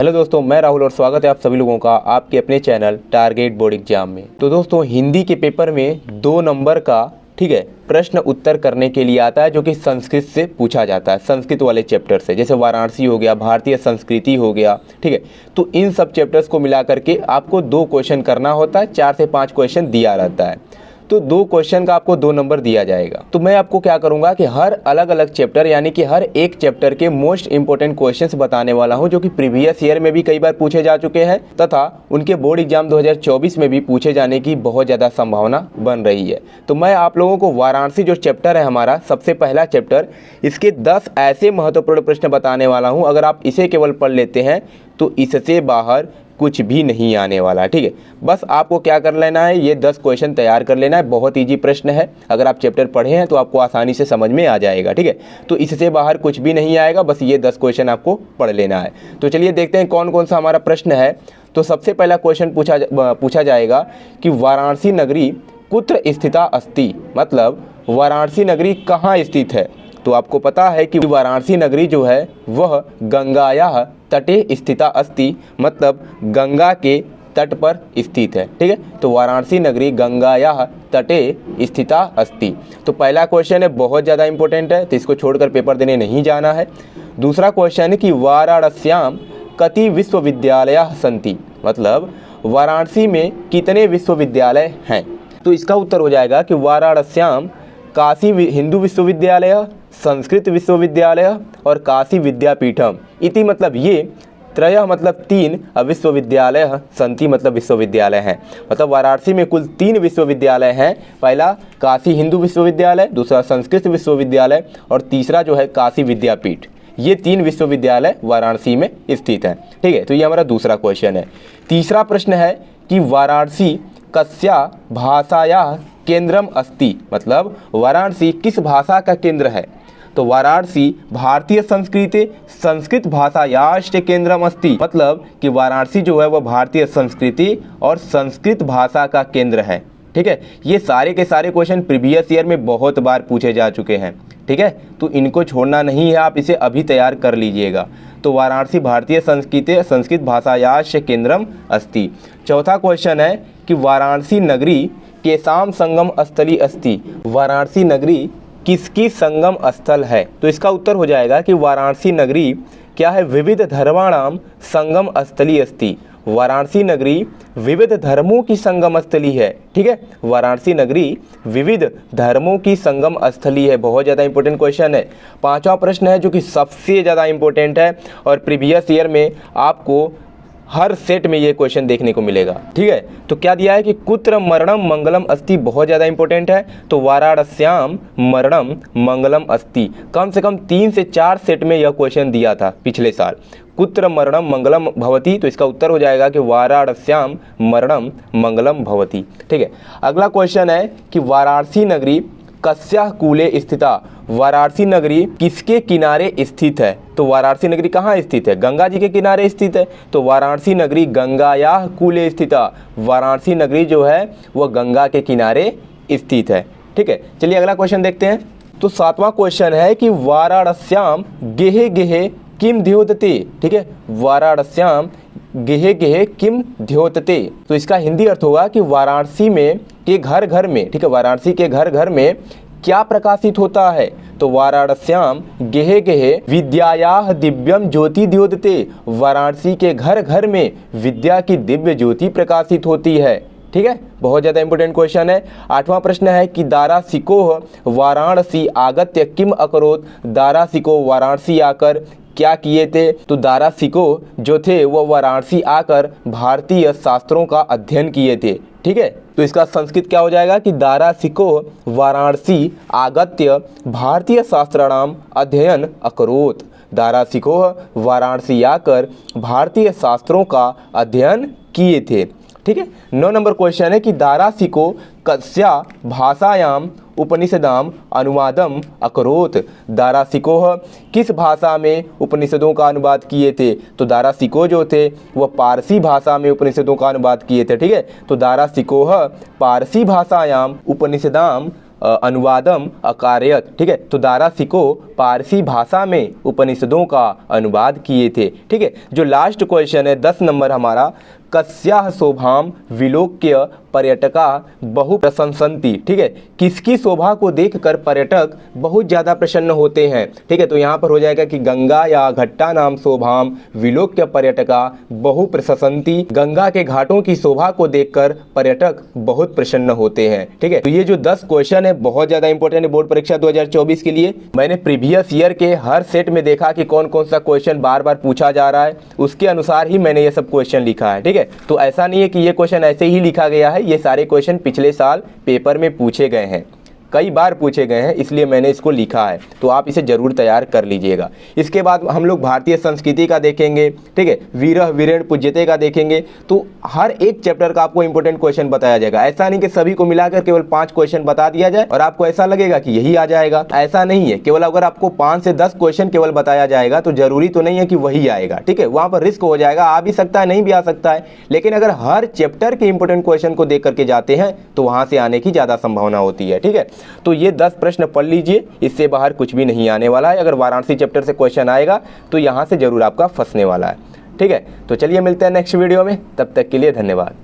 Hello दोस्तों, मैं राहुल और स्वागत है आप सभी लोगों का आपके अपने चैनल टारगेट बोर्ड एग्जाम में। तो दोस्तों, हिंदी के पेपर में 2 नंबर का प्रश्न उत्तर करने के लिए आता है जो कि संस्कृत से पूछा जाता है, संस्कृत वाले चैप्टर से। जैसे वाराणसी हो गया, भारतीय संस्कृति हो गया, तो इन सब चैप्टर्स को मिला करके आपको 2 क्वेश्चन करना होता है। 4 से 5 क्वेश्चन दिया रहता है, तो 2 क्वेश्चन का आपको 2 नंबर दिया जाएगा। तो मैं आपको क्या करूंगा कि हर अलग अलग चैप्टर यानी कि हर एक चैप्टर के मोस्ट इंपोर्टेंट क्वेश्चंस बताने वाला हूं, जो कि प्रीवियस ईयर में भी कई बार पूछे जा चुके हैं तथा उनके बोर्ड एग्जाम 2024 में भी पूछे जाने की बहुत ज़्यादा संभावना बन रही है। तो मैं आप लोगों को वाराणसी जो चैप्टर है हमारा सबसे पहला चैप्टर, इसके 10 ऐसे महत्वपूर्ण प्रश्न बताने वाला हूँ। अगर आप इसे केवल पढ़ लेते हैं तो इससे बाहर कुछ भी नहीं आने वाला। बस आपको क्या कर लेना है, ये 10 क्वेश्चन तैयार कर लेना है। बहुत इजी प्रश्न है, अगर आप चैप्टर पढ़े हैं तो आपको आसानी से समझ में आ जाएगा। तो इससे बाहर कुछ भी नहीं आएगा, बस ये 10 क्वेश्चन आपको पढ़ लेना है। तो चलिए देखते हैं कौन कौन सा हमारा प्रश्न है। तो सबसे पहला क्वेश्चन पूछा जाएगा कि वाराणसी नगरी कुत्र स्थिता अस्ति, मतलब वाराणसी नगरी कहाँ स्थित है। तो आपको पता है कि वाराणसी नगरी जो है वह गंगायाः तटे स्थिता अस्ति, मतलब गंगा के तट पर स्थित है। तो वाराणसी नगरी गंगायाः तटे स्थिता अस्ति। तो पहला क्वेश्चन है, बहुत ज़्यादा इंपॉर्टेंट है, तो इसको छोड़कर पेपर देने नहीं जाना है। दूसरा क्वेश्चन है कि वाराणस्याम कति विश्वविद्यालयाः सन्ति, मतलब वाराणसी में कितने विश्वविद्यालय हैं। तो इसका उत्तर हो जाएगा कि वाराणस्याम काशी हिंदू विश्वविद्यालय, संस्कृत विश्वविद्यालय और काशी विद्यापीठम इति, मतलब ये त्रय मतलब 3 विश्वविद्यालय सन्ति, मतलब विश्वविद्यालय हैं। मतलब वाराणसी में कुल 3 विश्वविद्यालय हैं। पहला काशी हिंदू विश्वविद्यालय, दूसरा संस्कृत विश्वविद्यालय और तीसरा जो है काशी विद्यापीठ। ये 3 विश्वविद्यालय वाराणसी में स्थित हैं। तो ये हमारा दूसरा क्वेश्चन है। तीसरा प्रश्न है कि वाराणसी कस्या भाषायाः केंद्रम अस्ति, मतलब वाराणसी किस भाषा का केंद्र है। तो वाराणसी भारतीय संस्कृति संस्कृत भाषायाश्च केंद्रम अस्ति, मतलब कि वाराणसी जो है वह भारतीय संस्कृति और संस्कृत भाषा का केंद्र है। ये सारे के सारे क्वेश्चन प्रीवियस ईयर में बहुत बार पूछे जा चुके हैं। तो इनको छोड़ना नहीं है, आप इसे अभी तैयार कर लीजिएगा। तो वाराणसी भारतीय संस्कृति संस्कृत भाषायाश्च केंद्रम अस्ति। चौथा क्वेश्चन है कि वाराणसी नगरी केसाम संगम स्थली अस्ति, वाराणसी नगरी किसकी संगम स्थल है। तो इसका उत्तर हो जाएगा कि वाराणसी नगरी क्या है, विविध धर्माणाम संगम स्थली अस्ति। वाराणसी नगरी विविध धर्मों की संगम स्थली है। वाराणसी नगरी विविध धर्मों की संगम स्थली है। बहुत ज़्यादा इंपॉर्टेंट क्वेश्चन है। 5वां प्रश्न है जो कि सबसे ज़्यादा इंपॉर्टेंट है और प्रीवियस ईयर में आपको हर सेट में ये क्वेश्चन देखने को मिलेगा। तो क्या दिया है कि कुत्र मरणम मंगलम अस्ति, बहुत ज़्यादा इंपॉर्टेंट है। तो वाराणस्याम मरणम मंगलम अस्ति, कम से कम 3 से 4 सेट में यह क्वेश्चन दिया था पिछले साल। कुत्र मरणम मंगलम भवति, तो इसका उत्तर हो जाएगा कि वाराणस्याम मरणम मंगलम भवति। अगला क्वेश्चन है कि वाराणसी नगरी कस्याः कूले स्थिता, वाराणसी नगरी किसके किनारे स्थित है। तो वाराणसी नगरी कहाँ स्थित है, गंगा जी के किनारे स्थित है। तो वाराणसी नगरी गंगायाः कूले स्थिता, वाराणसी नगरी जो है वह गंगा के किनारे स्थित है। चलिए अगला क्वेश्चन देखते हैं। तो 7वां क्वेश्चन है कि वाराणस्याम गेहे गेहे किम द्योतते। वाराणस्याम गेहे गेहे किम द्योतते, तो इसका हिंदी अर्थ होगा कि वाराणसी में के घर घर में, वाराणसी के घर घर में क्या प्रकाशित होता है। तो वाराणस्याम गेहे गेहे विद्यायाः दिव्यम ज्योति द्योतते, वाराणसी के घर घर में विद्या की दिव्य ज्योति प्रकाशित होती है। बहुत ज़्यादा इंपॉर्टेंट क्वेश्चन है। 8वां प्रश्न है कि दारासिकोः वाराणसी आगत्य किम अकरोत्, दारासिको वाराणसी आकर क्या किए थे। तो दारासिको जो थे वो वाराणसी आकर भारतीय शास्त्रों का अध्ययन किए थे। तो इसका संस्कृत क्या हो जाएगा कि दारासिको वाराणसी आगत्य भारतीय शास्त्राणाम अध्ययन अकरोत्, दारासिको वाराणसी आकर भारतीय शास्त्रों का अध्ययन किए थे। 9 नंबर क्वेश्चन है कि दारासिको कस्या भाषायाम उपनिषदाम अनुवादम अकरोत्, दारासिकोः किस भाषा में उपनिषदों का अनुवाद किए थे। तो दारासिको जो थे वह पारसी भाषा में उपनिषदों का अनुवाद किए थे। तो दारासिकोः पारसी भाषायाम उपनिषदाम अनुवादम अकारयत। तो दारासिको पारसी भाषा में उपनिषदों का अनुवाद किए थे। ठीक है, जो लास्ट क्वेश्चन है 10 नंबर हमारा, कस्याः शोभाम विलोक्य पर्यटका बहु प्रशंसन्ति। ठीक है, किसकी शोभा को देखकर पर्यटक बहुत ज़्यादा प्रसन्न होते हैं। ठीक है, तो यहाँ पर हो जाएगा कि गंगा या घट्टा नाम शोभाम विलोक्य पर्यटका बहु प्रशंसन्ति। गंगा के घाटों की शोभा को देखकर पर्यटक बहुत प्रसन्न होते हैं। ठीक है, तो ये जो 10 क्वेश्चन है बहुत ज़्यादा इंपॉर्टेंट है बोर्ड परीक्षा 2024 के लिए। मैंने प्रीवियस ईयर के हर सेट में देखा कि कौन कौन सा क्वेश्चन बार बार पूछा जा रहा है, उसके अनुसार ही मैंने ये सब क्वेश्चन लिखा है। ठीक है, तो ऐसा नहीं है कि ये क्वेश्चन ऐसे ही लिखा गया है, ये सारे क्वेश्चन पिछले साल पेपर में पूछे गए हैं, कई बार पूछे गए हैं, इसलिए मैंने इसको लिखा है। तो आप इसे जरूर तैयार कर लीजिएगा। इसके बाद हम लोग भारतीय संस्कृति का देखेंगे। ठीक है, वीरः वीरेण पूज्यते का देखेंगे। तो हर एक चैप्टर का आपको इंपॉर्टेंट क्वेश्चन बताया जाएगा। ऐसा नहीं कि सभी को मिलाकर केवल 5 क्वेश्चन बता दिया जाए और आपको ऐसा लगेगा कि यही आ जाएगा। ऐसा नहीं है, केवल अगर आपको 5 से 10 क्वेश्चन केवल बताया जाएगा तो जरूरी तो नहीं है कि वही आएगा। ठीक है, वहाँ पर रिस्क हो जाएगा, आ भी सकता है, नहीं भी आ सकता है। लेकिन अगर हर चैप्टर के इंपॉर्टेंट क्वेश्चन को देख करके जाते हैं तो वहाँ से आने की ज़्यादा संभावना होती है। ठीक है, तो ये 10 प्रश्न पढ़ लीजिए, इससे बाहर कुछ भी नहीं आने वाला है। अगर वाराणसी चैप्टर से क्वेश्चन आएगा तो यहाँ से जरूर आपका फंसने वाला है। ठीक है, तो चलिए मिलते हैं नेक्स्ट वीडियो में, तब तक के लिए धन्यवाद।